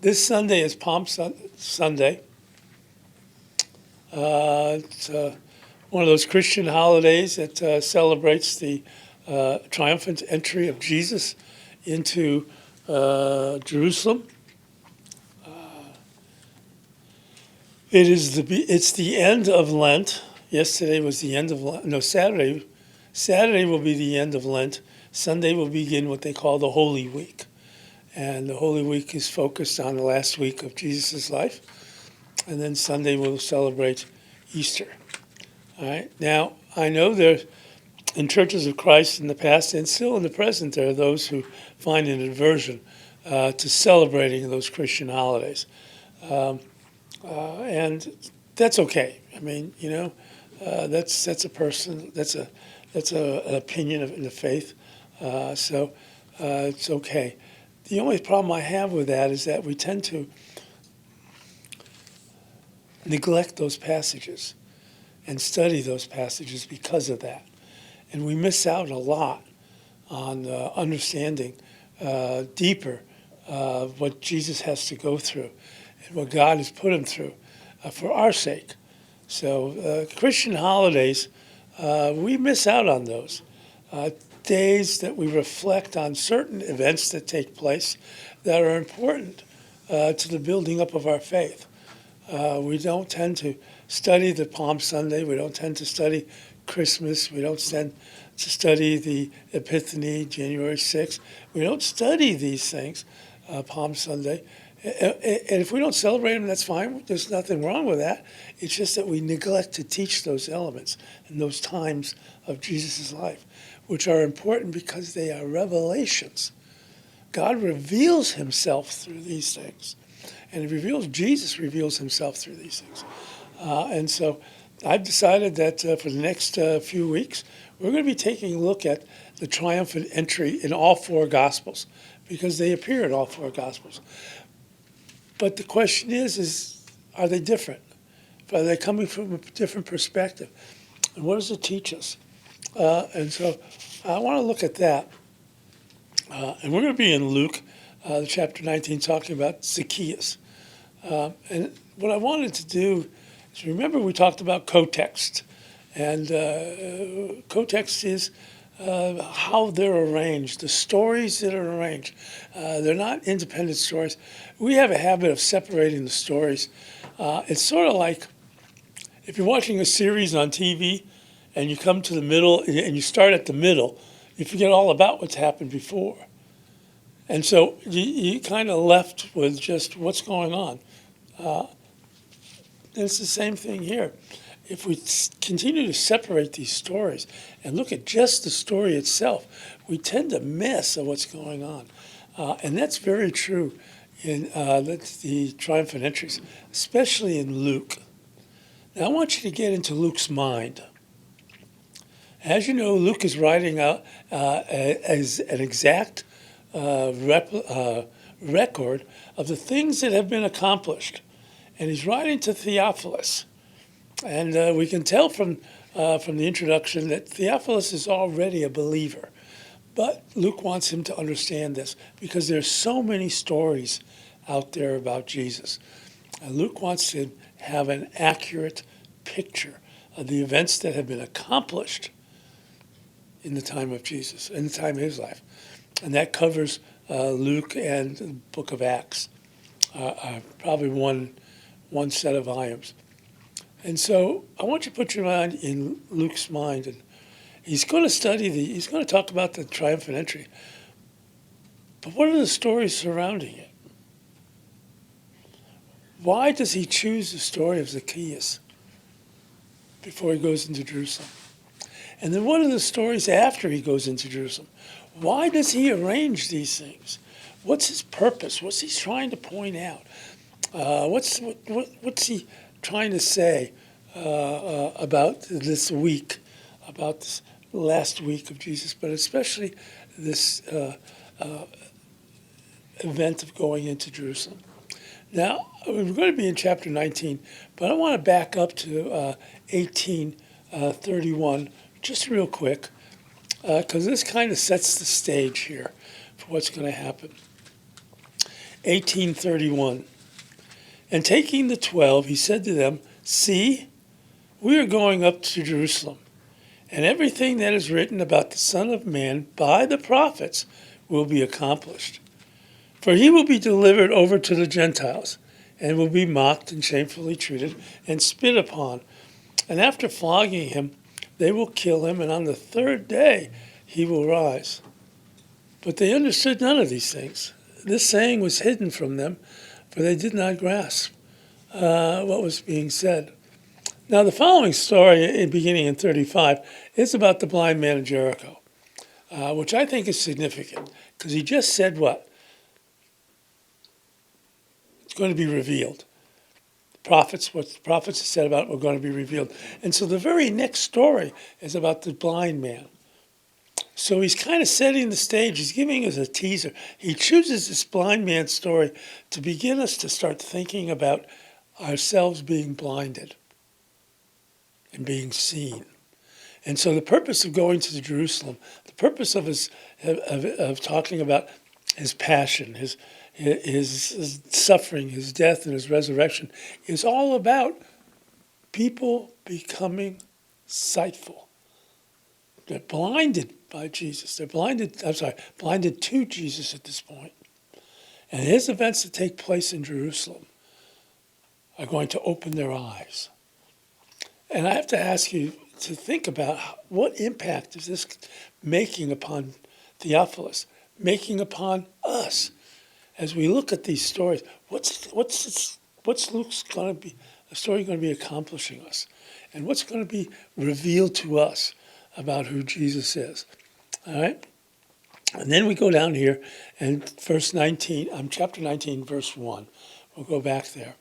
This Sunday is Sunday. It's one of those Christian holidays that celebrates the triumphant entry of Jesus into Jerusalem. It's the end of Lent. Yesterday was the end of Lent. No, Saturday. Saturday will be the end of Lent. Sunday will begin what they call the Holy Week. And the Holy Week is focused on the last week of Jesus' life. And then Sunday we'll celebrate Easter. All right. Now, I know there, in churches of Christ in the past and still in the present, there are those who find an aversion to celebrating those Christian holidays. And that's okay. I mean, that's a person, that's an opinion in the faith. So it's okay. The only problem I have with that is that we tend to neglect those passages and study those passages because of that. And we miss out a lot on understanding deeper what Jesus has to go through and what God has put him through for our sake. So Christian holidays, we miss out on those. Days that we reflect on certain events that take place that are important to the building up of our faith. We don't tend to study the Palm Sunday. We don't tend to study Christmas. We don't tend to study the Epiphany, January 6th. We don't study these things, Palm Sunday. And if we don't celebrate them, that's fine. There's nothing wrong with that. It's just that we neglect to teach those elements and those times of Jesus' life, which are important because they are revelations. God reveals himself through these things. And Jesus reveals himself through these things. And so I've decided that for the next few weeks, we're going to be taking a look at the triumphant entry in all four Gospels, because they appear in all four Gospels. But the question is, are they different? Are they coming from a different perspective? And what does it teach us? And so I want to look at that. And we're going to be in Luke, chapter 19, talking about Zacchaeus. And what I wanted to do is, remember we talked about co-text. And co-text is how they're arranged, the stories that are arranged. They're not independent stories. We have a habit of separating the stories. It's sort of like if you're watching a series on TV and you come to the middle and you start at the middle, you forget all about what's happened before. And so you kind of left with just what's going on. And it's the same thing here. If we continue to separate these stories and look at just the story itself, we tend to miss what's going on. And that's very true in the triumphant entries, especially in Luke. Now, I want you to get into Luke's mind. As you know, Luke is writing out as an exact record of the things that have been accomplished. And he's writing to Theophilus. And we can tell from the introduction that Theophilus is already a believer. But Luke wants him to understand this because there's so many stories out there about Jesus. And Luke wants to have an accurate picture of the events that have been accomplished in the time of Jesus, in the time of his life. And that covers Luke and the book of Acts, probably one set of volumes. And so I want you to put your mind in Luke's mind. And he's going to he's going to talk about the triumphant entry. But what are the stories surrounding it? Why does he choose the story of Zacchaeus before he goes into Jerusalem? And then what are the stories after he goes into Jerusalem? Why does he arrange these things? What's his purpose? What's he trying to point out? What's he trying to say about this week, about this last week of Jesus, but especially this event of going into Jerusalem? Now, we're going to be in chapter 19, but I want to back up to 18:31 just real quick, because this kind of sets the stage here for what's going to happen. 18:31. And taking the 12, he said to them, "See, we are going up to Jerusalem, and everything that is written about the Son of Man by the prophets will be accomplished. For he will be delivered over to the Gentiles, and will be mocked and shamefully treated and spit upon. And after flogging him, they will kill him, and on the third day he will rise." But they understood none of these things. This saying was hidden from them, for they did not grasp what was being said. Now, the following story, beginning in 35, is about the blind man of Jericho, which I think is significant, because he just said what? It's going to be revealed. What the prophets have said about it were going to be revealed. And so the very next story is about the blind man. So he's kind of setting the stage. He's giving us a teaser. He chooses this blind man story to begin us to start thinking about ourselves being blinded and being seen. And so the purpose of going to Jerusalem, the purpose of his of talking about his passion, his suffering, his death, and his resurrection is all about people becoming sightful. They're blinded by Jesus. They're blinded to Jesus at this point. And his events that take place in Jerusalem are going to open their eyes. And I have to ask you to think about what impact is this making upon Theophilus, making upon us as we look at these stories. What's Luke's going to be, the story going to be accomplishing us? And what's going to be revealed to us about who Jesus is? All right? And then we go down here and chapter 19, verse 1. We'll go back there.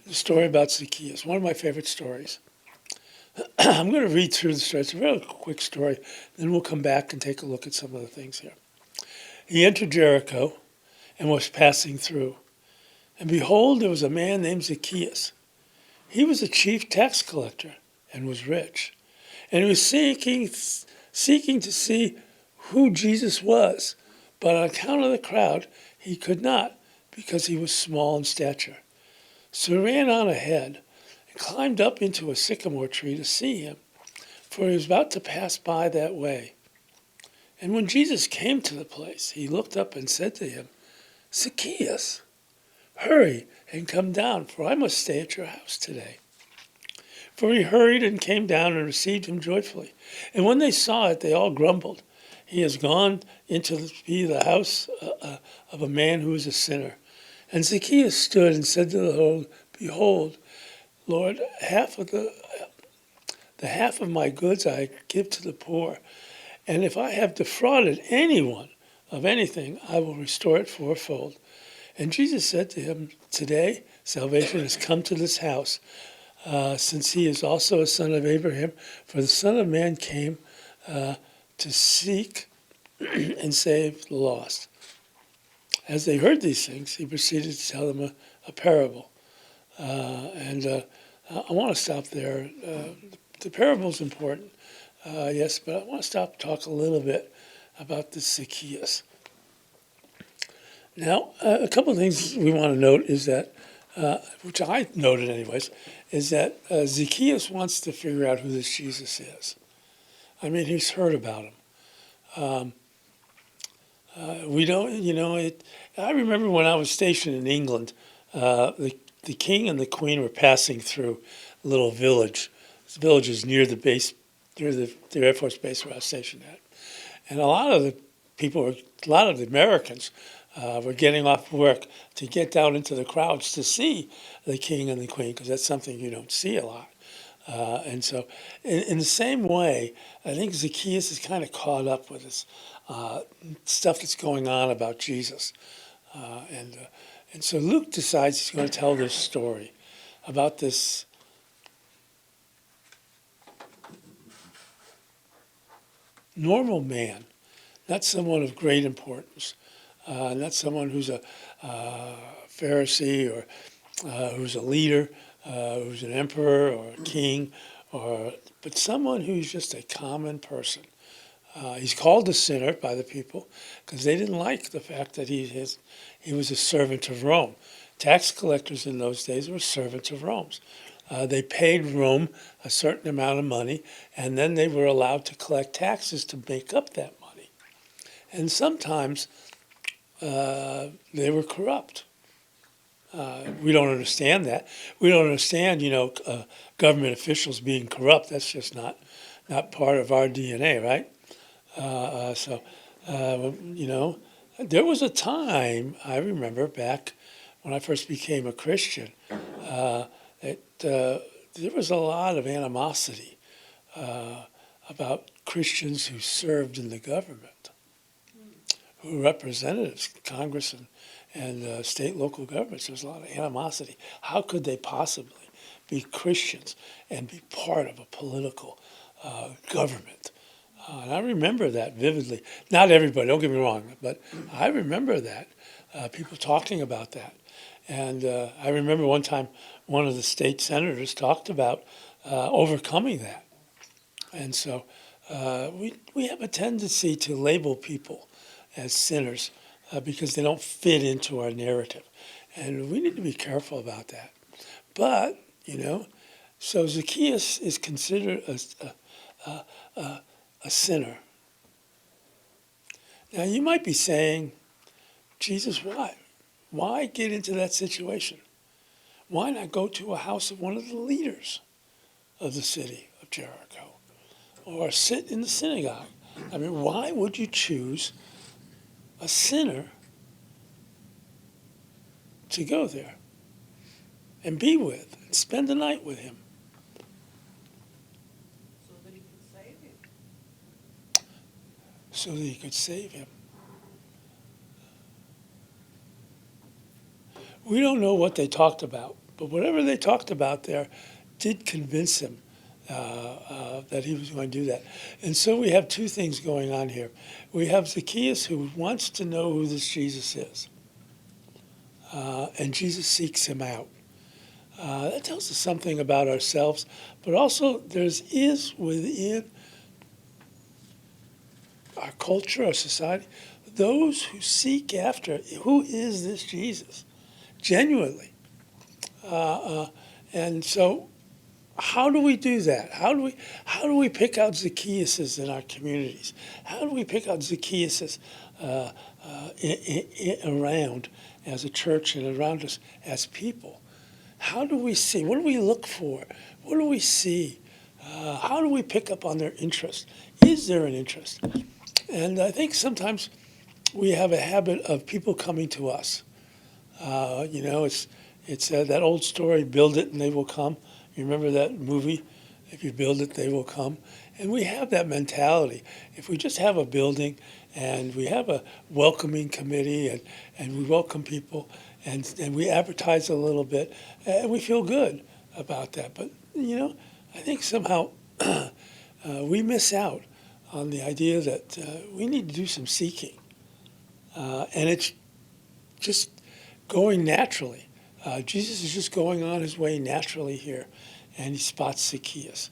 The story about Zacchaeus, one of my favorite stories. I'm going to read through the story. It's a very quick story. Then we'll come back and take a look at some of the things here. He entered Jericho and was passing through. And behold, there was a man named Zacchaeus. He was a chief tax collector and was rich. And he was seeking to see who Jesus was. But on account of the crowd, he could not, because he was small in stature. So he ran on ahead and climbed up into a sycamore tree to see him, for he was about to pass by that way. And when Jesus came to the place, he looked up and said to him, "Zacchaeus, hurry and come down, for I must stay at your house today." For he hurried and came down and received him joyfully. And when they saw it, they all grumbled, "He has gone into the house of a man who is a sinner." And Zacchaeus stood and said to the Lord, "Behold, Lord, the half of my goods I give to the poor. And if I have defrauded anyone of anything, I will restore it fourfold." And Jesus said to him, "Today salvation has come to this house, since he is also a son of Abraham. For the Son of Man came to seek and save the lost." As they heard these things, he proceeded to tell them a parable. I want to stop there. The parable is important, yes, but I want to talk a little bit about this Zacchaeus. Now, a couple of things we want to note is that, which I noted anyways, is that Zacchaeus wants to figure out who this Jesus is. I mean, he's heard about him. We don't, I remember when I was stationed in England, the king and the queen were passing through a little village. This village is near the Air Force base where I was stationed at. And a lot of the Americans were getting off work to get down into the crowds to see the king and the queen, because that's something you don't see a lot. And so in the same way, I think Zacchaeus is kind of caught up with this stuff that's going on about Jesus. And so Luke decides he's going to tell this story about this normal man, not someone of great importance, not someone who's a Pharisee or who's a leader, who's an emperor or a king, but someone who's just a common person, He's called a sinner by the people because they didn't like the fact that he was a servant of Rome. Tax collectors in those days were servants of Rome. They paid Rome a certain amount of money, and then they were allowed to collect taxes to make up that money. And sometimes they were corrupt. We don't understand that. We don't understand, government officials being corrupt. That's just not part of our DNA, right? There was a time, I remember back when I first became a Christian, there was a lot of animosity about Christians who served in the government, who were representatives, Congress and state, local governments. There was a lot of animosity. How could they possibly be Christians and be part of a political government? And I remember that vividly. Not everybody, don't get me wrong, but I remember that, people talking about that. And I remember one time one of the state senators talked about overcoming that. And so we have a tendency to label people as sinners because they don't fit into our narrative. And we need to be careful about that. But, so Zacchaeus is considered a sinner. Now you might be saying, Jesus, why? Why get into that situation? Why not go to a house of one of the leaders of the city of Jericho? Or sit in the synagogue? I mean, why would you choose a sinner to go there and be with and spend the night with him? So that he could save him. We don't know what they talked about, but whatever they talked about there did convince him that he was going to do that. And so we have two things going on here. We have Zacchaeus who wants to know who this Jesus is, and Jesus seeks him out. That tells us something about ourselves, but also there is within our culture, our society, those who seek after who is this Jesus, genuinely. And so how do we do that? How do we pick out Zacchaeuses in our communities? How do we pick out Zacchaeuses around as a church and around us as people? How do we see? What do we look for? What do we see? How do we pick up on their interest? Is there an interest? And I think sometimes we have a habit of people coming to us. It's that old story, build it and they will come. You remember that movie? If you build it, they will come. And we have that mentality. If we just have a building and we have a welcoming committee and we welcome people and we advertise a little bit, and we feel good about that. But, I think somehow we miss out on the idea that we need to do some seeking. And it's just going naturally. Jesus is just going on his way naturally here, and he spots Zacchaeus.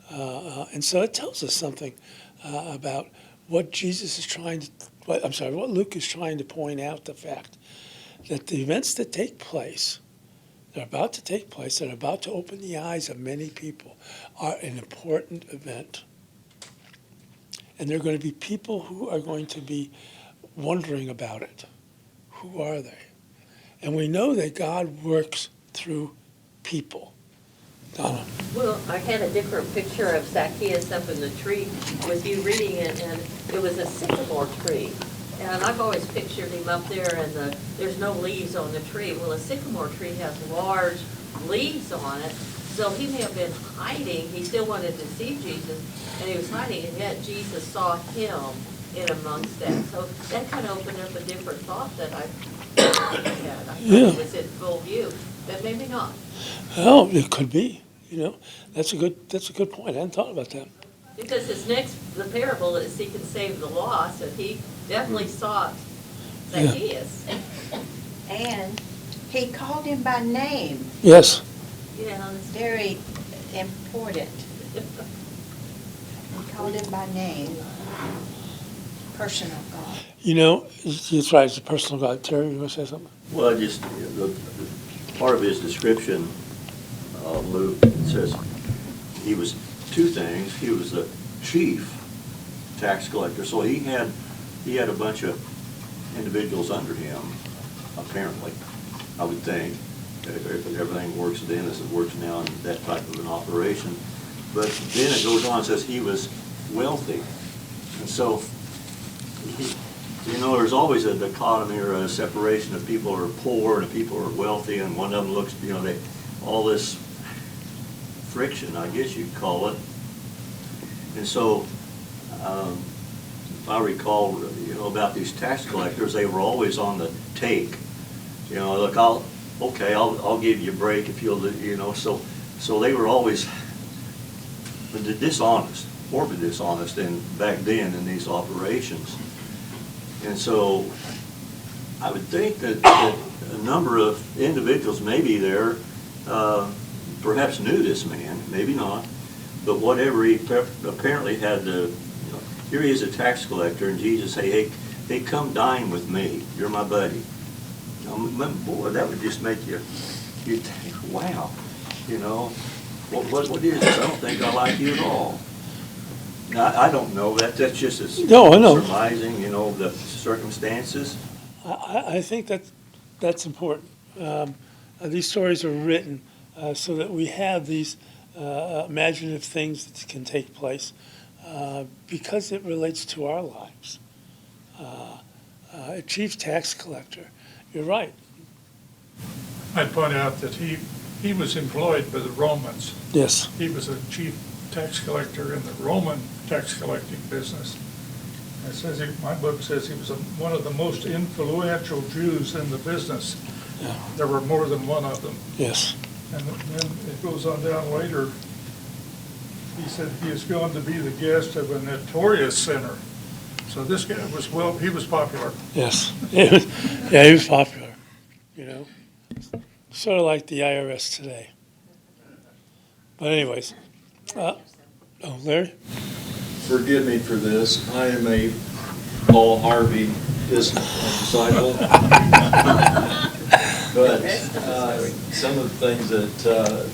And so it tells us something about what Jesus is what Luke is trying to point out, the fact that the events that take place, that are about to take place, that are about to open the eyes of many people, are an important event. And there are going to be people who are going to be wondering about it. Who are they? And we know that God works through people. Donna. Well, I had a different picture of Zacchaeus up in the tree with you reading it, and it was a sycamore tree. And I've always pictured him up there, and there's no leaves on the tree. Well, a sycamore tree has large leaves on it, so he may have been hiding. He still wanted to see Jesus, and he was hiding, and yet Jesus saw him in amongst that. So that kind of opened up a different thought that I had. I thought it was in full view, but maybe not. Well, it could be. That's a good point. I hadn't thought about that. Because the parable is he can save the lost, and he definitely sought Zacchaeus. And he called him by name. Yes. Yeah. Very important. He called him by name. Personal God. You know, it's right, it's a personal God. Terry, you want to say something? Well, just, the part of his description, Luke, it says, he was two things. He was the chief tax collector, so he had a bunch of individuals under him, apparently, I would think. If everything works then as it works now in that type of an operation. But then it goes on and says he was wealthy. And so, you know, there's always a dichotomy or a separation of people who are poor and people who are wealthy, and one of them looks, you know, all this friction, I guess you'd call it. And so, if I recall, you know, about these tax collectors, they were always on the take. You know, look, I'll give you a break if you'll, you know, so they were always dishonest, horribly dishonest back then in these operations. And so I would think that a number of individuals maybe there perhaps knew this man, maybe not, but whatever, he apparently had to, you know, here he is, a tax collector, and Jesus say, hey, come dine with me, you're my buddy. Boy, that would just make you think, wow, you know, what is this? I don't think I like you at all. Now, I don't know, that's just No, I know. surmising, you know, the circumstances. I think that's important. These stories are written so that we have these imaginative things that can take place because it relates to our lives. A chief tax collector, you're right. I'd point out that he was employed by the Romans. Yes. He was a chief tax collector in the Roman tax collecting business. It says my book says he was one of the most influential Jews in the business. Yeah. There were more than one of them. Yes. And then it goes on down later. He said he is going to be the guest of a notorious sinner. So this guy was, he was popular. Yes. Yeah, he was popular, you know, sort of like the IRS today. But anyways, Larry? Forgive me for this. I am a Paul Harvey disciple. But some of the things that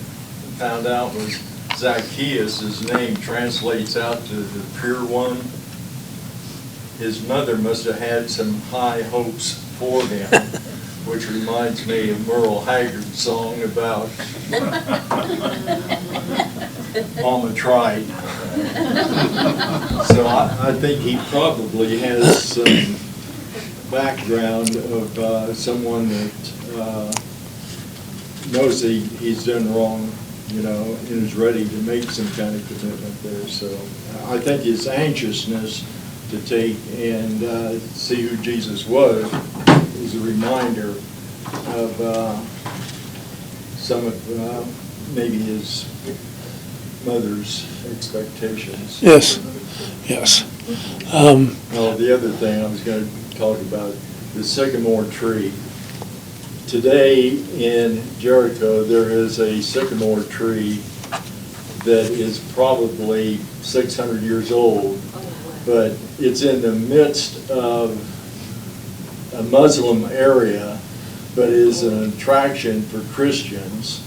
found out was Zacchaeus, his name translates out to the pure one. His mother must have had some high hopes for him, which reminds me of Merle Haggard's song about Mama tried. So I think he probably has some background of someone that knows he's done wrong, you know, and is ready to make some kind of commitment there. So I think his anxiousness to take and see who Jesus was is a reminder of some of maybe his mother's expectations. Yes. Yes. Well, the other thing I was going to talk about, the sycamore tree. Today in Jericho, there is a sycamore tree that is probably 600 years old, but it's in the midst of a Muslim area, but is an attraction for Christians.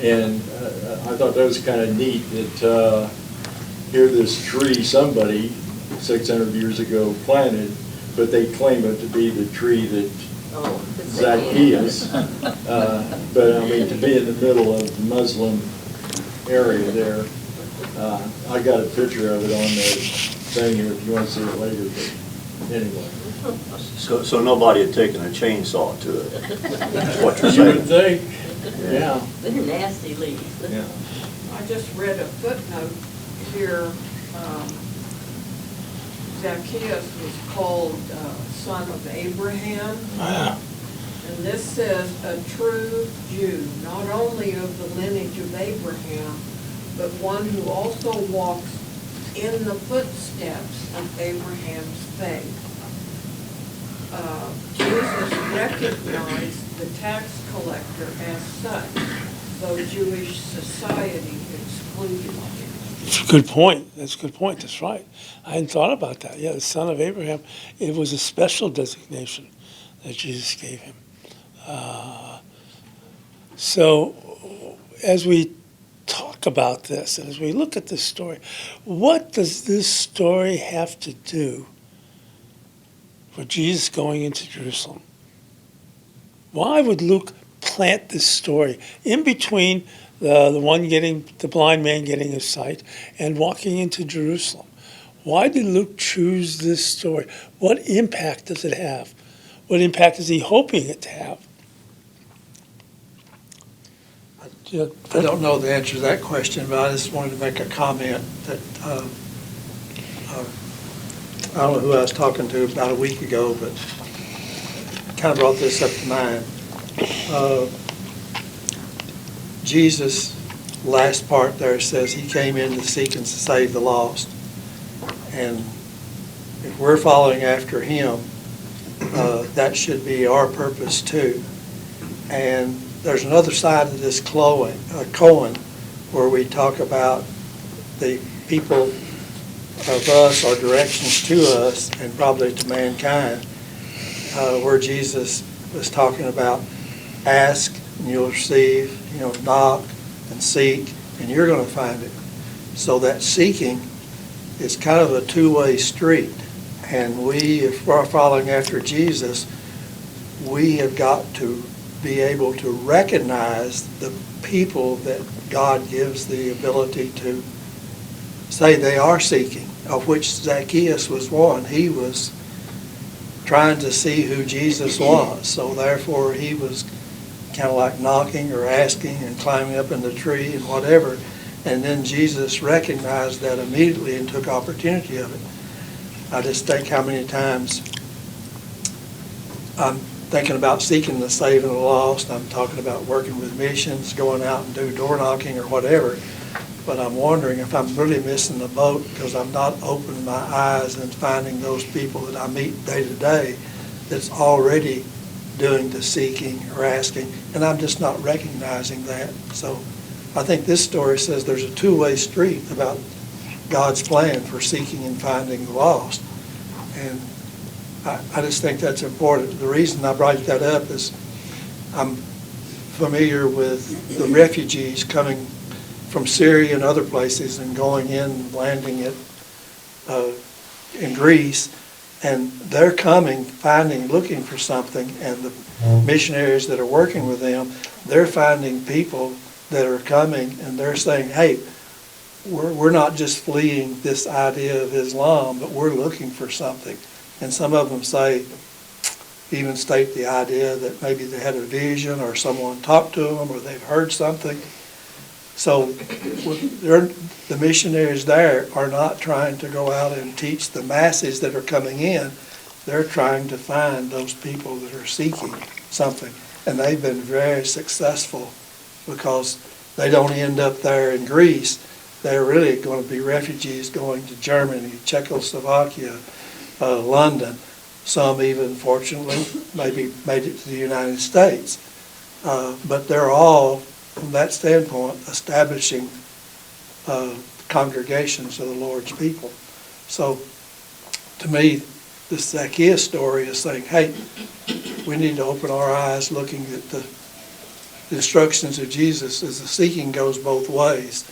And I thought that was kind of neat that here this tree somebody 600 years ago planted, but they claim it to be the tree that Zacchaeus. But I mean, to be in the middle of the Muslim area there, I got a picture of it on the thing here if you want to see it later, but anyway. So nobody had taken a chainsaw to it. That's what you're You would saying. think, yeah. They're nasty leaves. Yeah. I just read a footnote here. Zacchaeus was called son of Abraham. Wow. And this says, a true Jew, not only of the lineage of Abraham, but one who also walks in the footsteps of Abraham's faith. Jesus recognized the tax collector as such, though Jewish society excluded him. It's a good point. That's a good point. That's right. I hadn't thought about that. Yeah, the son of Abraham, it was a special designation that Jesus gave him. So as we talk about this and as we look at this story, what does this story have to do with Jesus going into Jerusalem? Why would Luke plant this story in between the blind man getting his sight and walking into Jerusalem? Why did Luke choose this story? What impact does it have? What impact is he hoping it to have? I don't know the answer to that question, but I just wanted to make a comment that, I don't know who I was talking to about a week ago, but kind of brought this up to mind. Jesus, last part there says he came in to seek and to save the lost. And if we're following after him, that should be our purpose too. And there's another side of this coin where we talk about the people of us, or directions to us, and probably to mankind, where Jesus was talking about ask and you'll receive, knock and seek, and you're going to find it. So that seeking is kind of a two-way street. And we, if we're following after Jesus, we have got to be able to recognize the people that God gives the ability to say they are seeking, of which Zacchaeus was one. He was trying to see who Jesus was, so therefore he was kind of like knocking or asking and climbing up in the tree and whatever, and then Jesus recognized that immediately and took opportunity of it. I just think how many times I'm thinking about seeking the saving of the lost. I'm talking about working with missions, going out and do door knocking or whatever. But I'm wondering if I'm really missing the boat because I'm not opening my eyes and finding those people that I meet day to day that's already doing the seeking or asking, and I'm just not recognizing that. So I think this story says there's a two-way street about God's plan for seeking and finding the lost. And I just think that's important. The reason I brought that up is I'm familiar with the refugees coming from Syria and other places and going in, landing in Greece, and they're coming, looking for something, and the missionaries that are working with them, they're finding people that are coming, and they're saying, hey, we're not just fleeing this idea of Islam, but we're looking for something. And some of them even state the idea that maybe they had a vision or someone talked to them or they've heard something. So the missionaries there are not trying to go out and teach the masses that are coming in. They're trying to find those people that are seeking something. And they've been very successful because they don't end up there in Greece. They're really going to be refugees going to Germany, Czechoslovakia, London. Some even, fortunately, maybe made it to the United States. But they're all, from that standpoint, establishing congregations of the Lord's people. So, to me, this Zacchaeus story is saying, hey, we need to open our eyes looking at the instructions of Jesus as the seeking goes both ways.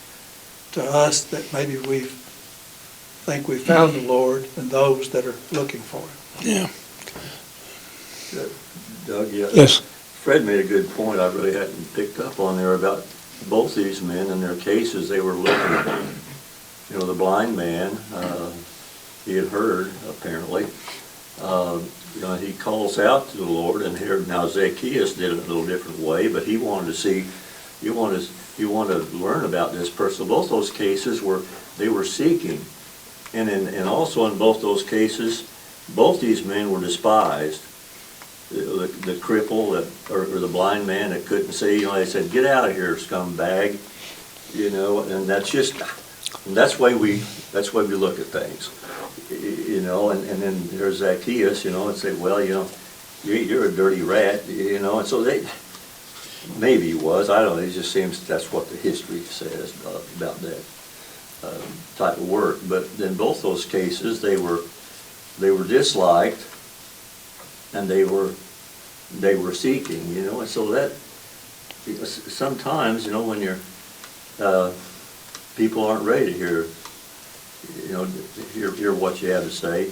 To us that maybe we think we found the Lord, and those that are looking for Him. Yeah. Doug, yeah. Yes. Fred made a good point I really hadn't picked up on there about both these men and their cases. They were looking, the blind man, he had heard apparently, he calls out to the Lord, and here now Zacchaeus did it a little different way, but he wanted to see, you want to learn about this person. Both those cases they were seeking, and also in both those cases, both these men were despised. The cripple or the blind man that couldn't see, they said, "Get out of here, scumbag," and that's the way we look at things, and then there's Zacchaeus, and say, well, you're a dirty rat, and so maybe he was, I don't know, it just seems that's what the history says about that. type of work. But in both those cases, they were disliked, and they were seeking, and so that, sometimes, when you're, people aren't ready to hear what you have to say,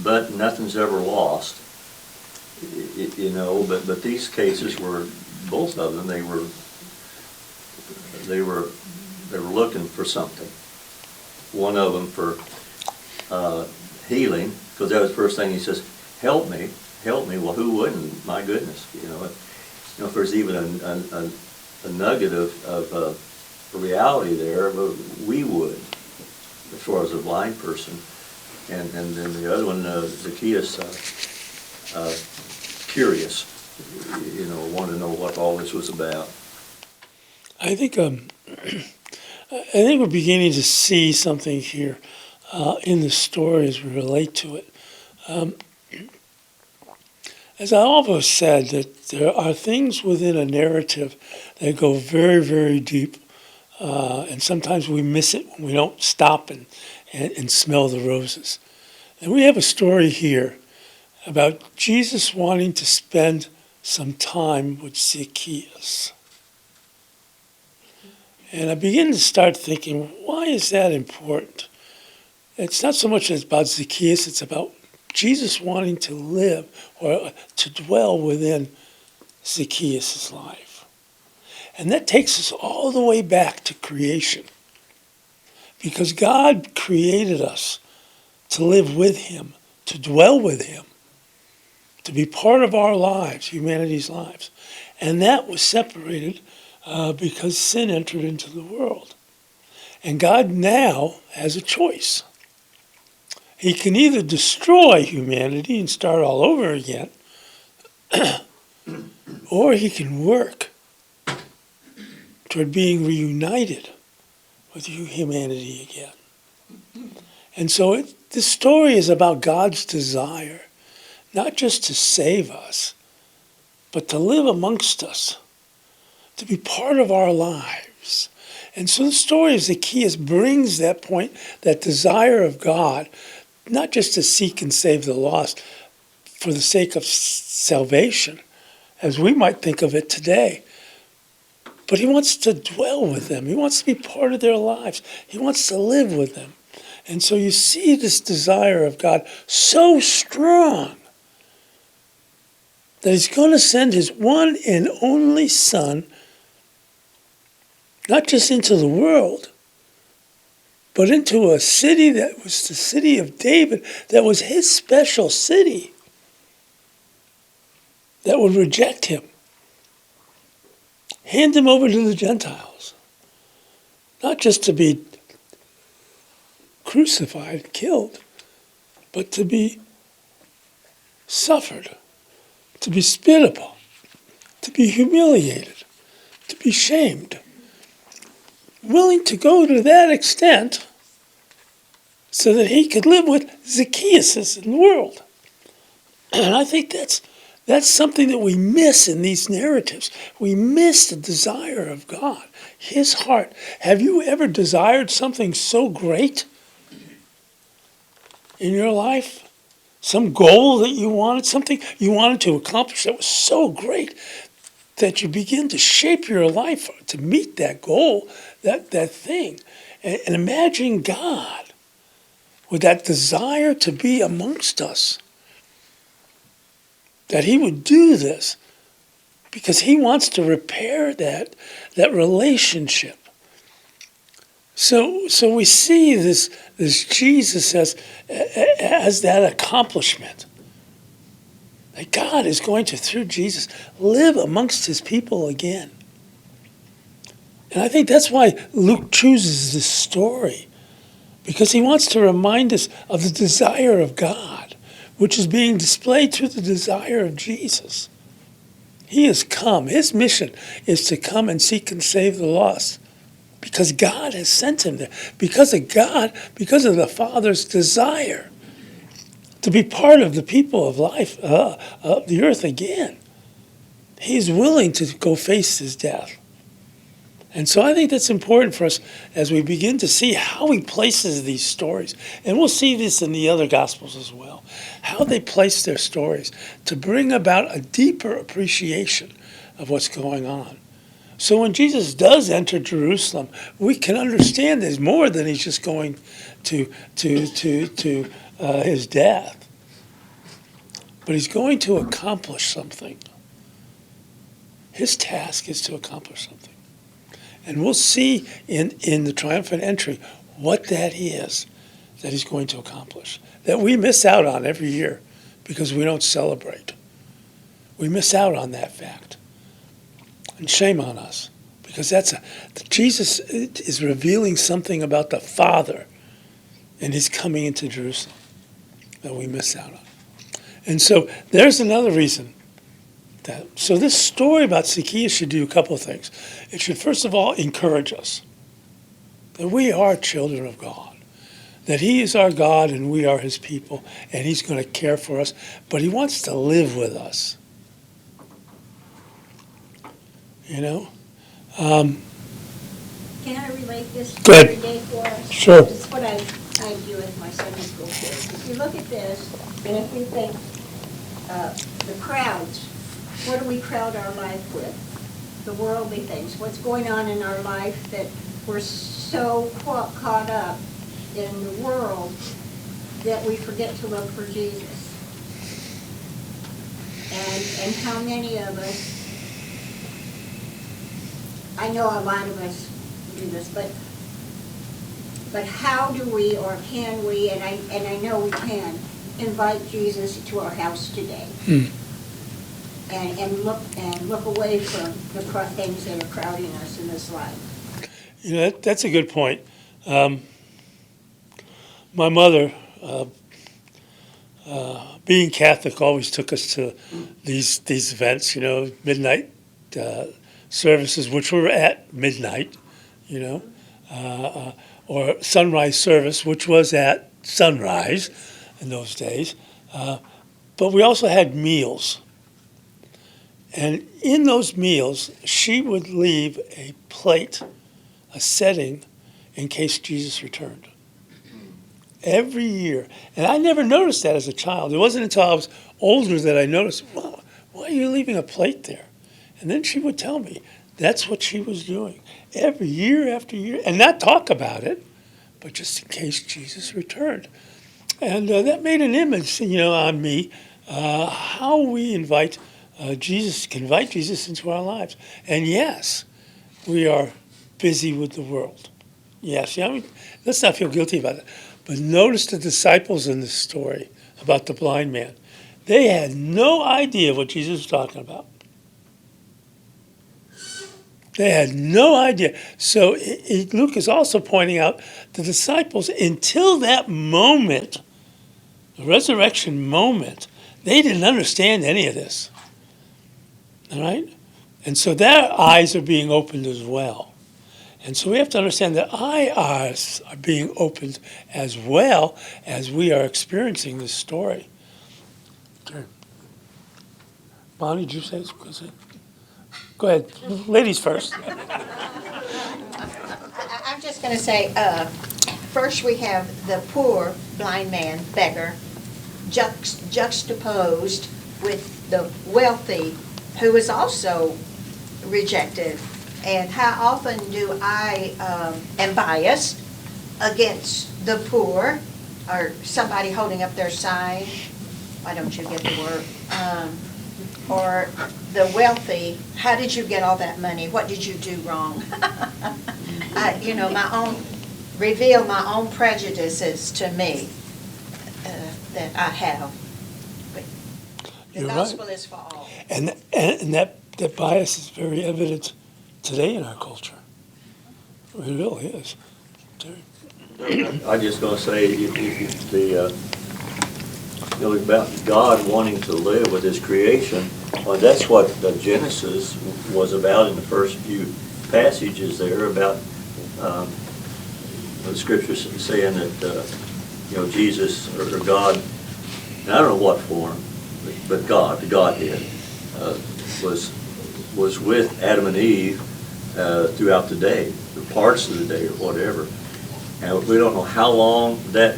but nothing's ever lost, but these cases were, both of them, they were looking for something. One of them for healing, because that was the first thing he says, help me. Well, who wouldn't? My goodness, if there's even a nugget of reality there, we would, as far as a blind person. And then the other one, Zacchaeus, curious, wanted to know what all this was about. I think we're beginning to see something here in the story as we relate to it. As I always said, that there are things within a narrative that go very, very deep, and sometimes we miss it when we don't stop and smell the roses. And we have a story here about Jesus wanting to spend some time with Zacchaeus. And I begin to start thinking, why is that important? It's not so much about Zacchaeus, it's about Jesus wanting to live or to dwell within Zacchaeus' life. And that takes us all the way back to creation. Because God created us to live with him, to dwell with him, to be part of our lives, humanity's lives. And that was separated because sin entered into the world. And God now has a choice. He can either destroy humanity and start all over again, or he can work toward being reunited with humanity again. And so this story is about God's desire, not just to save us, but to live amongst us, to be part of our lives. And so the story of Zacchaeus brings that point, that desire of God, not just to seek and save the lost for the sake of salvation, as we might think of it today, but he wants to dwell with them. He wants to be part of their lives. He wants to live with them. And so you see this desire of God so strong that he's going to send his one and only Son, not just into the world, but into a city that was the city of David, that was his special city, that would reject him, hand him over to the Gentiles, not just to be crucified, killed, but to be suffered, to be spit upon, to be humiliated, to be shamed. Willing to go to that extent so that he could live with Zacchaeus in the world. And I think that's something that we miss in these narratives. We miss the desire of God, his heart. Have you ever desired something so great in your life? Some goal that you wanted, something you wanted to accomplish that was so great that you begin to shape your life to meet that goal, that thing. And imagine God with that desire to be amongst us, that he would do this because he wants to repair that relationship. So we see this Jesus as that accomplishment. That God is going to, through Jesus, live amongst his people again. And I think that's why Luke chooses this story, because he wants to remind us of the desire of God, which is being displayed through the desire of Jesus. He has come. His mission is to come and seek and save the lost, because God has sent him there. Because of God, because of the Father's desire to be part of the people of life, of the earth again. He's willing to go face his death. And so I think that's important for us as we begin to see how he places these stories. And we'll see this in the other Gospels as well, how they place their stories to bring about a deeper appreciation of what's going on. So when Jesus does enter Jerusalem, we can understand there's more than he's just going to his death. But he's going to accomplish something. His task is to accomplish something. And we'll see in the triumphant entry what that is that he's going to accomplish, that we miss out on every year because we don't celebrate. We miss out on that fact. And shame on us, because Jesus is revealing something about the Father and his coming into Jerusalem that we miss out on. And so there's another reason. So this story about Zacchaeus should do a couple of things. It should, first of all, encourage us that we are children of God, that he is our God and we are his people, and he's going to care for us, but he wants to live with us. You know? Can I relate this Go ahead. every day for us? Sure. It's what I do with my Sunday school kids. If you look at this, and if we think the crowds, what do we crowd our life with? The worldly things. What's going on in our life that we're so caught up in the world that we forget to look for Jesus. And how many of us, I know a lot of us do this, but how do we, or can we, and I know we can, invite Jesus to our house today? And look away from the things that are crowding us in this life. You know, that's a good point. My mother, being Catholic, always took us to these events, you know, midnight services, which were at midnight, you know, or sunrise service, which was at sunrise in those days. But we also had meals. And in those meals, she would leave a plate, a setting, in case Jesus returned. Every year. And I never noticed that as a child. It wasn't until I was older that I noticed, well, why are you leaving a plate there? And then she would tell me that's what she was doing every year after year. And not talk about it, but just in case Jesus returned. And that made an image, you know, on me, how we invite Jesus into our lives. And yes, we are busy with the world. Yes, yeah, I mean, let's not feel guilty about it. But notice the disciples in this story about the blind man. They had no idea what Jesus was talking about. They had no idea. So Luke is also pointing out the disciples, until that moment, the resurrection moment, they didn't understand any of this. All right? And so their eyes are being opened as well. And so we have to understand that our eyes are being opened as well as we are experiencing this story. Sure. Bonnie, did you say something? Go ahead. Ladies first. I'm just going to say, first we have the poor blind man, beggar, juxtaposed with the wealthy, who is also rejected. And how often do I am biased against the poor, or somebody holding up their sign, why don't you get to work? Or the wealthy, how did you get all that money? What did you do wrong? Reveal my own prejudices to me that I have. But the You're gospel right. is for all. And that bias is very evident today in our culture. It really is. I'm just going to say, about God wanting to live with his creation, well, that's what the Genesis was about in the first few passages there, about the scriptures saying that, Jesus or God, and I don't know what form, but God, the Godhead, was with Adam and Eve throughout the day, or parts of the day, or whatever. And we don't know how long that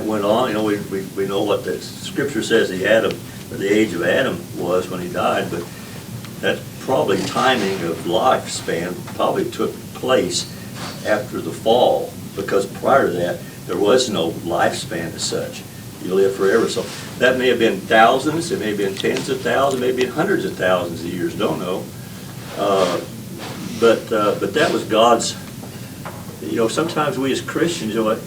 went on. You know, we know what the Scripture says the age of Adam was when he died, but that probably timing of lifespan probably took place after the fall, because prior to that, there was no lifespan as such. You live forever. So that may have been thousands, it may have been tens of thousands, maybe hundreds of thousands of years, don't know. But that was God's, you know, sometimes we as Christians, you know,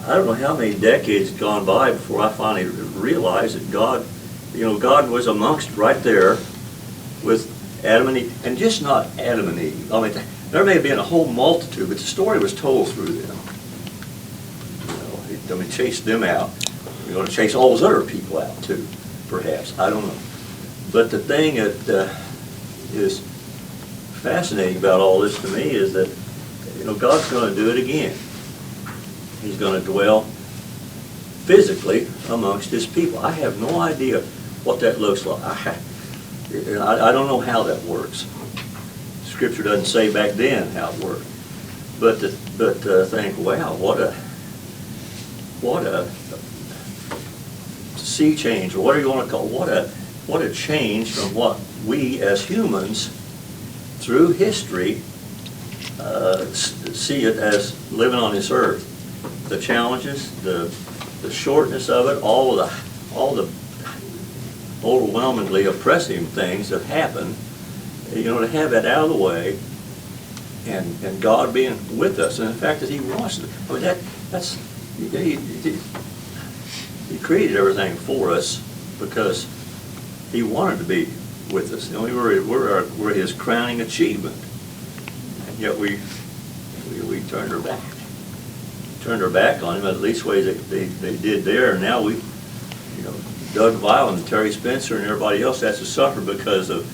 I don't know how many decades gone by before I finally realized that God, you know, God was amongst right there with Adam and Eve, and just not Adam and Eve. I mean, there may have been a whole multitude, but the story was told through them. You know, he chased them out. You're going to chase all those other people out too, perhaps. I don't know. But the thing that is fascinating about all this to me is that, you know, God's going to do it again. He's going to dwell physically amongst his people. I have no idea what that looks like. I don't know how that works. Scripture doesn't say back then how it worked. But to think, wow, what a sea change, or what are you going to call it? What a change from what we as humans through history see it as living on this earth. The challenges, the shortness of it, all the overwhelmingly oppressive things that happen, you know, to have that out of the way, and God being with us, and the fact that he wants to, I mean, that's he created everything for us because he wanted to be with us. You know, we're his crowning achievement, and yet we turned our back on him, at least way they did there, and now we, you know, Doug Vile and Terry Spencer and everybody else has to suffer because of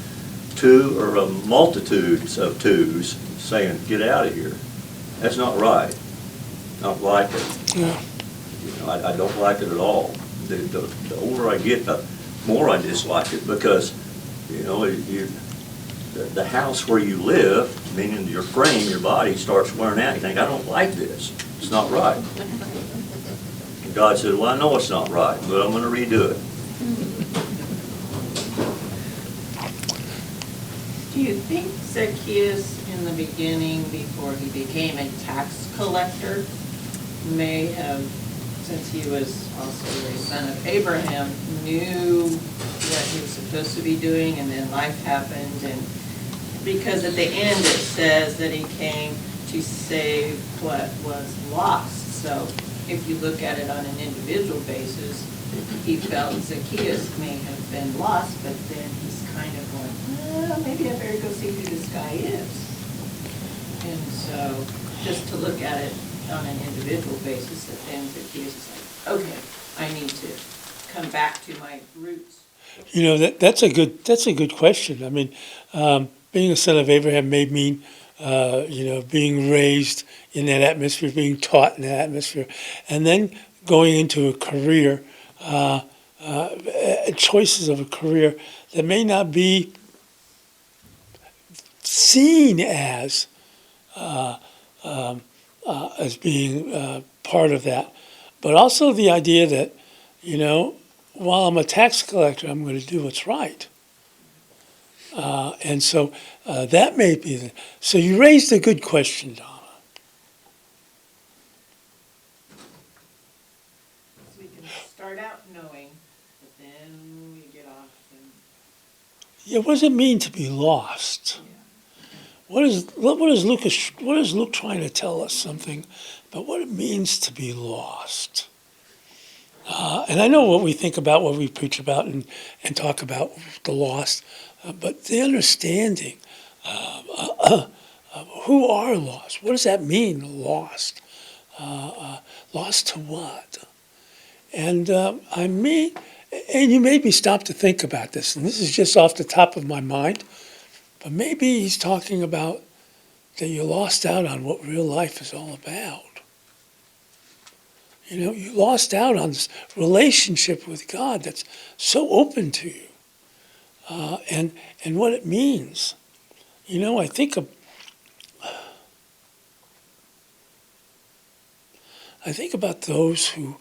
two or a multitudes of twos saying, get out of here. That's not right. Not like it. Yeah. You know, I don't like it at all. The older I get, the more I dislike it, because, you know, the house where you live, meaning your frame, your body, starts wearing out. You think, I don't like this. It's not right. And God said, well, I know it's not right, but I'm going to redo it. Do you think Zacchaeus in the beginning, before he became a tax collector, may have, since he was also a son of Abraham, knew what he was supposed to be doing, and then life happened, and because at the end it says that he came to save what was lost. So if you look at it on an individual basis, he felt Zacchaeus may have been lost, but then he's kind of going, well, maybe I better go see who this guy is. And so just to look at it on an individual basis, that then Zacchaeus is like, okay, I need to come back to my roots. You know, that's a good question. I mean, being a son of Abraham may mean, you know, being raised in that atmosphere, being taught in that atmosphere, and then going into a career, choices of a career that may not be seen as being part of that, but also the idea that, you know, while I'm a tax collector, I'm going to do what's right. And so that may be so you raised a good question, Donna. So we can start out knowing, but then we get off and, Yeah, what does it mean to be lost? What is Luke trying to tell us something about what it means to be lost? And I know what we think about, what we preach about and talk about, the lost, but the understanding of who are lost. What does that mean, lost? Lost to what? And and you made me stop to think about this, and this is just off the top of my mind, but maybe he's talking about that you lost out on what real life is all about. You know, you lost out on this relationship with God that's so open to you, and what it means You know, I think about those who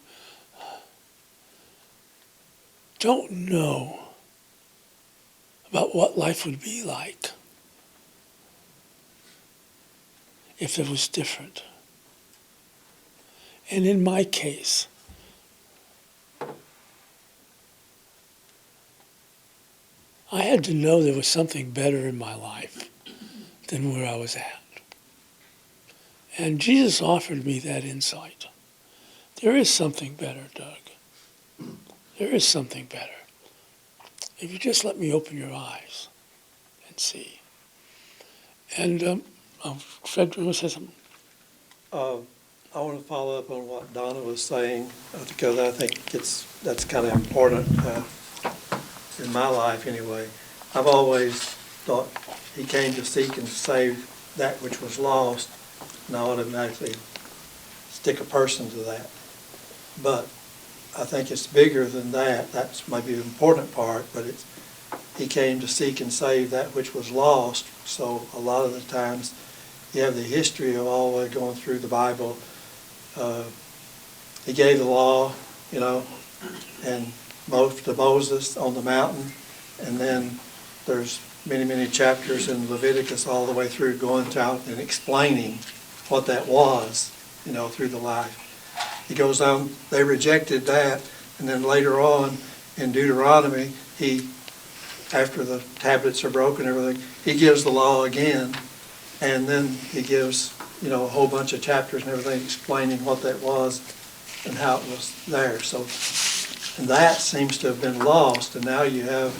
don't know about what life would be like if it was different. And in my case, I had to know there was something better in my life than where I was at. And Jesus offered me that insight. There is something better, Doug. There is something better. If you just let me open your eyes and see. And Fred, you want to say something? I want to follow up on what Donna was saying, because I think that's kind of important in my life anyway. I've always thought he came to seek and save that which was lost, and I automatically stick a person to that. But I think it's bigger than that. That's maybe the important part, but he came to seek and save that which was lost. So a lot of the times you have the history of all the way going through the Bible. He gave the law, and to Moses on the mountain, and then there's many, many chapters in Leviticus all the way through going out and explaining what that was, through the life. He goes on, they rejected that, and then later on in Deuteronomy, after the tablets are broken and everything, he gives the law again, and then he gives, a whole bunch of chapters and everything explaining what that was and how it was there. So, and that seems to have been lost, and now you have,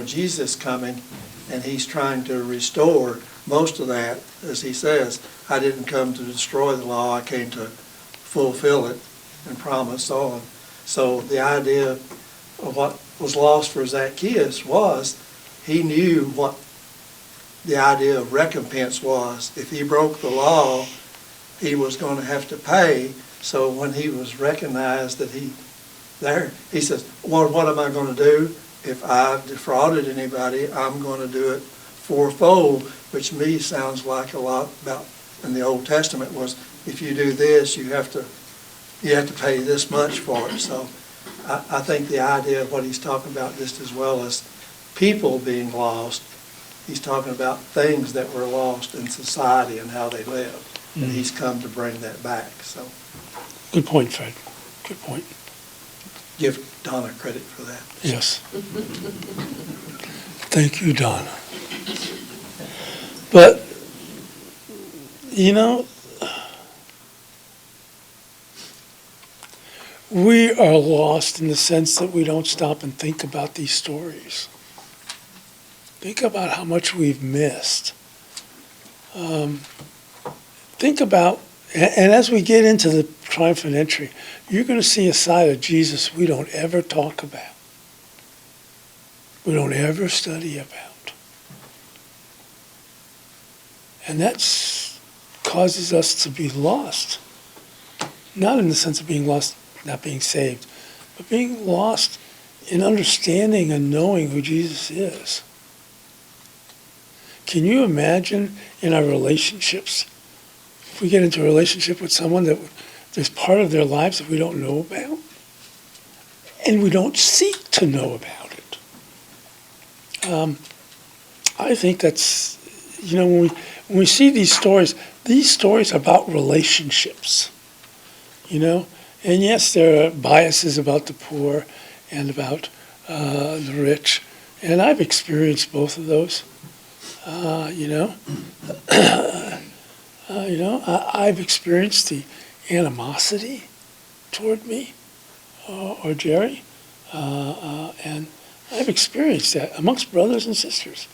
Jesus coming, and he's trying to restore most of that, as he says, I didn't come to destroy the law, I came to fulfill it and promise on. So the idea of what was lost for Zacchaeus was he knew what the idea of recompense was. If he broke the law, he was going to have to pay. So when he was recognized that he says, well, what am I going to do? If I've defrauded anybody, I'm going to do it fourfold, which to me sounds like a lot about in the Old Testament was, if you do this, you have to pay this much for it. So I think the idea of what he's talking about, just as well as people being lost, he's talking about things that were lost in society and how they lived. And he's come to bring that back. So, good point, Fred. Good point. Give Donna credit for that. Yes. Thank you, Donna. But, we are lost in the sense that we don't stop and think about these stories. Think about how much we've missed. Think about, and as we get into the triumphant entry, you're going to see a side of Jesus we don't ever talk about. We don't ever study about. And that causes us to be lost. Not in the sense of being lost, not being saved, but being lost in understanding and knowing who Jesus is. Can you imagine in our relationships, if we get into a relationship with someone that there's part of their lives that we don't know about, and we don't seek to know about it? I think that's, when we see these stories are about relationships, and yes, there are biases about the poor and about the rich, and I've experienced both of those. I've experienced the animosity toward me or Jerry, and I've experienced that amongst brothers and sisters.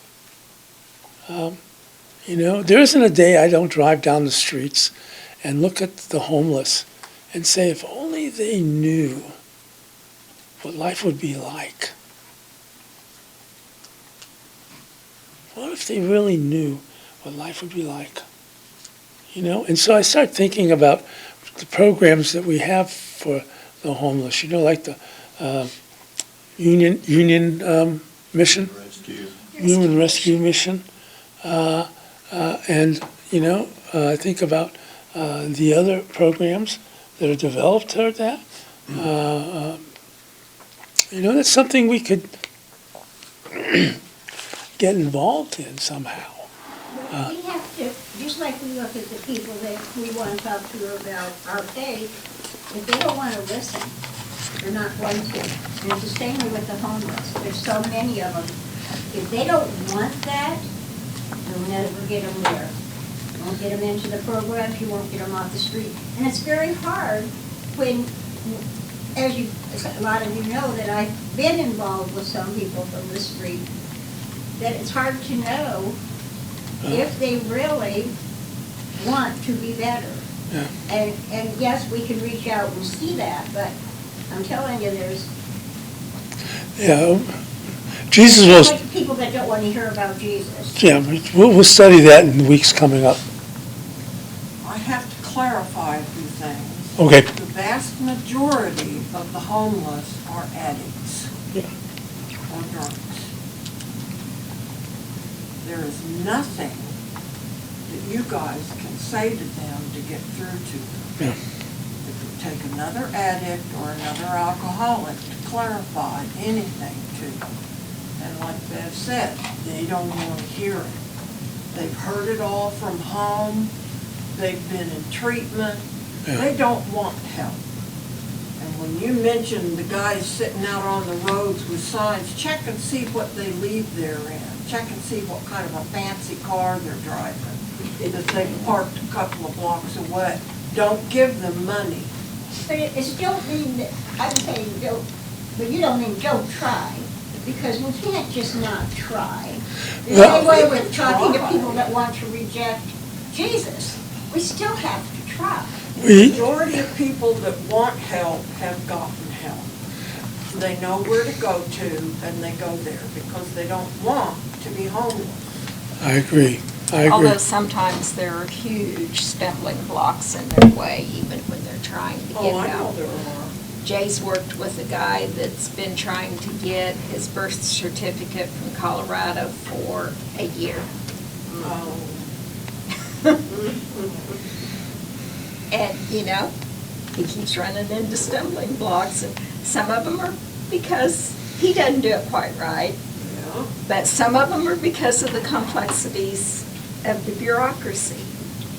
There isn't a day I don't drive down the streets and look at the homeless and say, if only they knew what life would be like. What if they really knew what life would be like? And so I start thinking about the programs that we have for the homeless, like the Union Mission, Rescue. Human Rescue Mission. And, think about the other programs that are developed toward that. That's something we could get involved in somehow. We have to, just like we look at the people that we want to talk to about our faith, if they don't want to listen, they're not going to. And it's the same way with the homeless. There's so many of them. If they don't want that, you'll never get them there. You won't get them into the programs, you won't get them off the street. And it's very hard when, as a lot of you know, that I've been involved with some people from the street, that it's hard to know if they really want to be better. Yeah. And yes, we can reach out and see that, but I'm telling you, there's Yeah, Jesus was, like people that don't want to hear about Jesus. yeah, we'll study that in the weeks coming up. I have to clarify a few things. Okay. The vast majority of the homeless are addicts or drunks. There is nothing that you guys can say to them to get through to them. Yeah. It would take another addict or another alcoholic to clarify anything to them. And like Bev said, they don't want to hear it. They've heard it all from home. They've been in treatment. Yeah. They don't want help. And when you mention the guys sitting out on the roads with signs, check and see what they leave there in. Check and see what kind of a fancy car they're driving, that they parked a couple of blocks away. Don't give them money. But it don't mean that, I'm saying don't, but you don't mean don't try, because we can't just not try. The same way with talking to people that want to reject Jesus. We still have to try. The majority of people that want help have gotten help. They know where to go to, and they go there because they don't want to be homeless. I agree. Although sometimes there are huge stumbling blocks in their way, even when they're trying to get Oh, I know help. there are. Jay's worked with a guy that's been trying to get his birth certificate from Colorado for a year. Oh. And, he keeps running into stumbling blocks, and some of them are because he doesn't do it quite right, Yeah. but some of them are because of the complexities of the bureaucracy.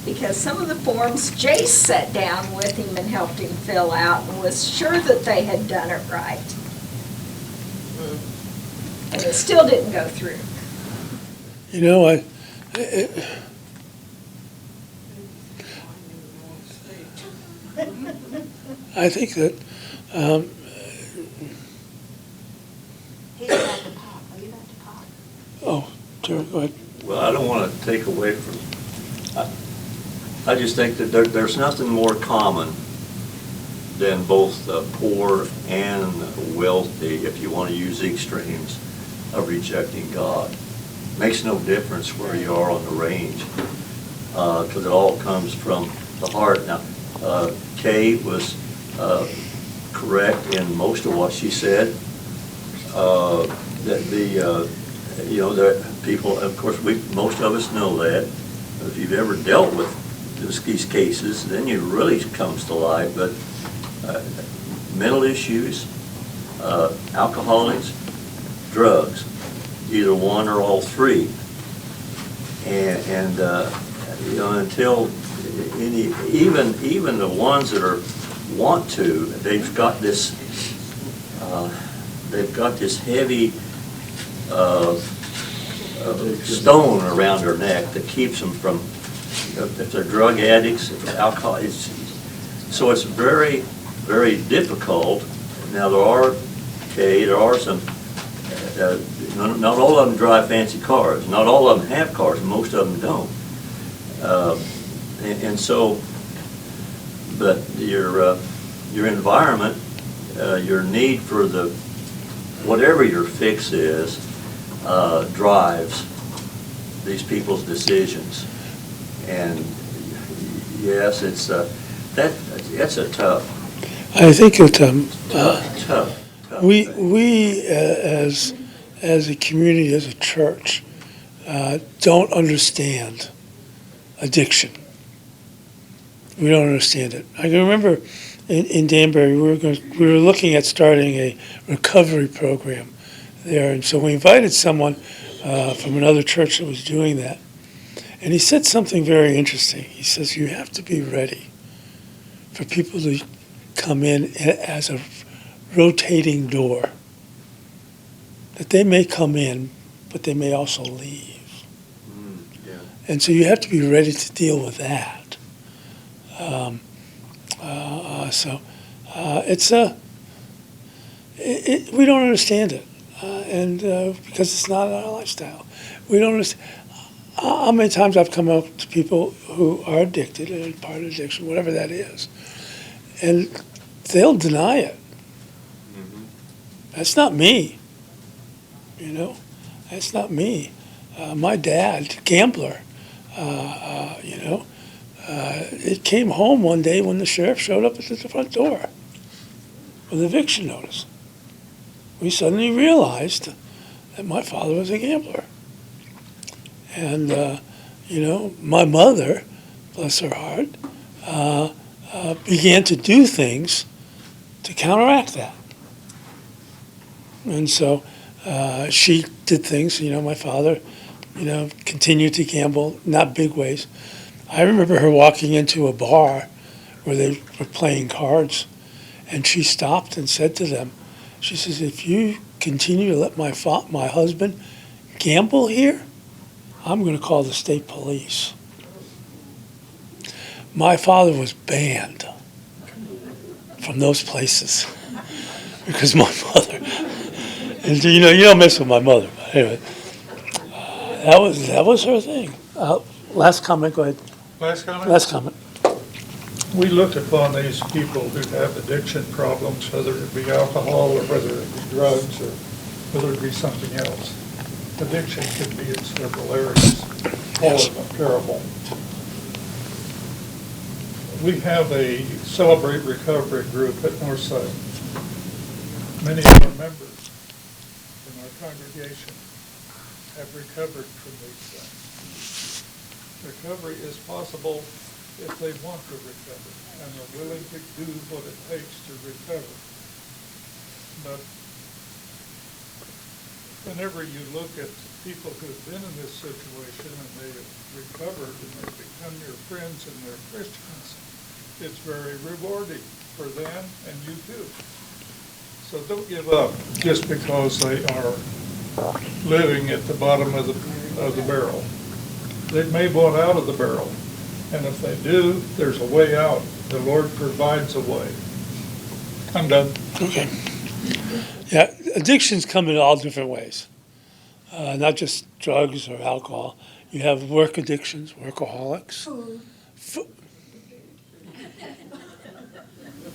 Because some of the forms, Jay sat down with him and helped him fill out and was sure that they had done it right. And it still didn't go through. I think that, He's about to pop. Are you about to pop? oh, Terry, go ahead. Well, I don't want to take away from, I just think that there's nothing more common than both the poor and the wealthy, if you want to use the extremes, of rejecting God. Makes no difference where you are on the range, because it all comes from the heart. Now, Kay was correct in most of what she said. That the people, of course, most of us know that. If you've ever dealt with these cases, then it really comes to light. But mental issues, alcoholics, drugs, either one or all three, and until even the ones that want to, they've got this heavy stone around their neck that keeps them from, if they're drug addicts, if they're alcoholics. So it's very, very difficult. Now there are some, not all of them drive fancy cars. Not all of them have cars, and most of them don't. And so, but your environment, your need for whatever your fix is, drives these people's decisions. And yes, that's a tough. I think that Tough. we as a community, as a church, don't understand addiction. We don't understand it. I can remember in Danbury, we were looking at starting a recovery program there, and so we invited someone from another church that was doing that. And he said something very interesting. He says, you have to be ready for people to come in as a rotating door. That they may come in, but they may also leave. Yeah. And so you have to be ready to deal with that. We don't understand it, and because it's not our lifestyle, we don't understand. How many times I've come up to people who are addicted, and part of addiction, whatever that is, and they'll deny it. That's not me. That's not me. My dad, gambler, it came home one day when the sheriff showed up at the front door with an eviction notice. We suddenly realized that my father was a gambler. And, my mother, bless her heart, began to do things to counteract that. And so she did things, my father, continued to gamble, not big ways. I remember her walking into a bar where they were playing cards, and she stopped and said to them, she says, if you continue to let my husband gamble here, I'm going to call the state police. My father was banned from those places because my mother, and you don't mess with my mother, but anyway, that was her thing. Last comment, go ahead. Last comment? Last comment. We look upon these people who have addiction problems, whether it be alcohol or whether it be drugs or whether it be something else. Addiction can be in several areas, all of them terrible. We have a Celebrate Recovery group at Northside. Many of our members in our congregation have recovered from these things. Recovery is possible if they want to recover and are willing to do what it takes to recover. But whenever you look at people who have been in this situation and they have recovered and they've become your friends and they're Christians, it's very rewarding for them and you too. So don't give up just because they are living at the bottom of the barrel. They may want out of the barrel. And if they do, there's a way out. The Lord provides a way. I'm done. Okay. Yeah, addictions come in all different ways, not just drugs or alcohol. You have work addictions, workaholics.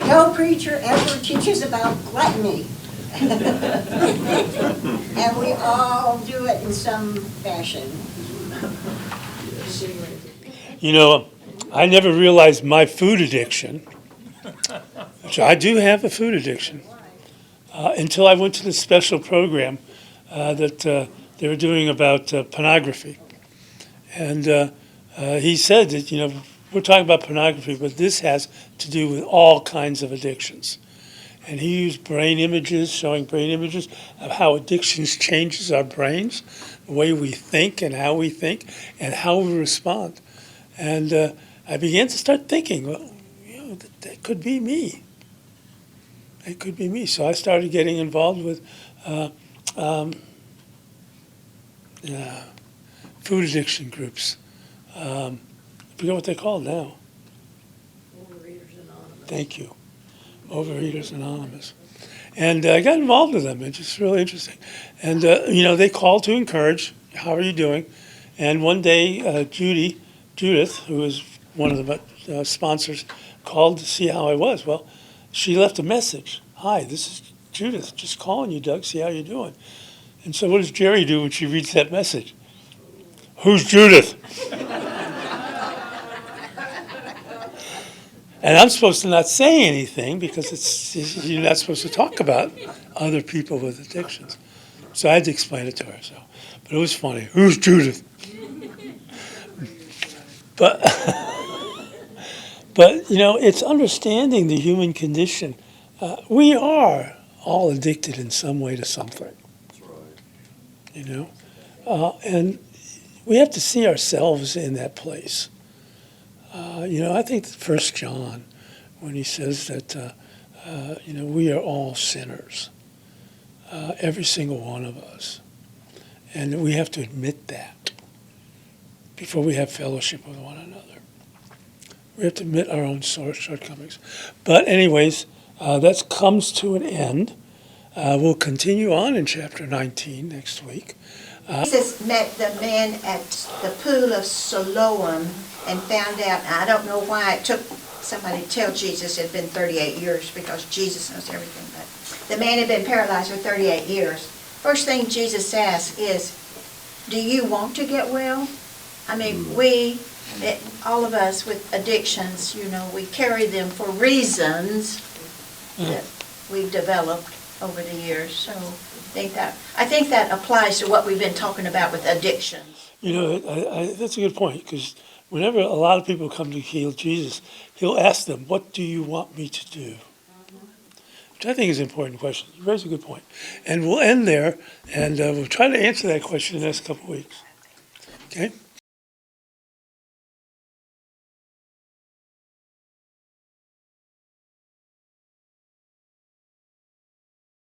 No preacher ever teaches about gluttony. And we all do it in some fashion. I never realized my food addiction, which I do have a food addiction, until I went to this special program that they were doing about pornography. And he said that, we're talking about pornography, but this has to do with all kinds of addictions. And he used brain images, showing brain images of how addictions changes our brains, the way we think and how we think and how we respond. And I began to start thinking, well, that could be me. It could be me. So I started getting involved with food addiction groups. I forget what they're called now. Overeaters Anonymous. Thank you. Overeaters Anonymous. And I got involved with them. It's just really interesting. And, they called to encourage, how are you doing? And one day, Judith, who was one of the sponsors, called to see how I was. Well, she left a message. Hi, this is Judith, just calling you, Doug, see how you're doing. And so what does Jerry do when she reads that message? Who's Judith? And I'm supposed to not say anything because you're not supposed to talk about other people with addictions. So I had to explain it to her, so, but it was funny. Who's Judith? But, but, you know, it's understanding the human condition. We are all addicted in some way to something, That's right. you know? And we have to see ourselves in that place. You know, I think that 1 John, when he says that, you know, we are all sinners, every single one of us. And we have to admit that before we have fellowship with one another. We have to admit our own shortcomings. But anyways, that comes to an end. We'll continue on in chapter 19 next week. Jesus met the man at the pool of Siloam and found out, I don't know why it took somebody to tell Jesus it had been 38 years, because Jesus knows everything, but the man had been paralyzed for 38 years. First thing Jesus asked is, do you want to get well? I mean, all of us with addictions, you know, we carry them for reasons that we've developed over the years. So I think that applies to what we've been talking about with addictions. You know, that's a good point, because whenever a lot of people come to heal Jesus, he'll ask them, what do you want me to do? Which I think is an important question. You raise a good point. And we'll end there, and we'll try to answer that question in the next couple of weeks. Okay?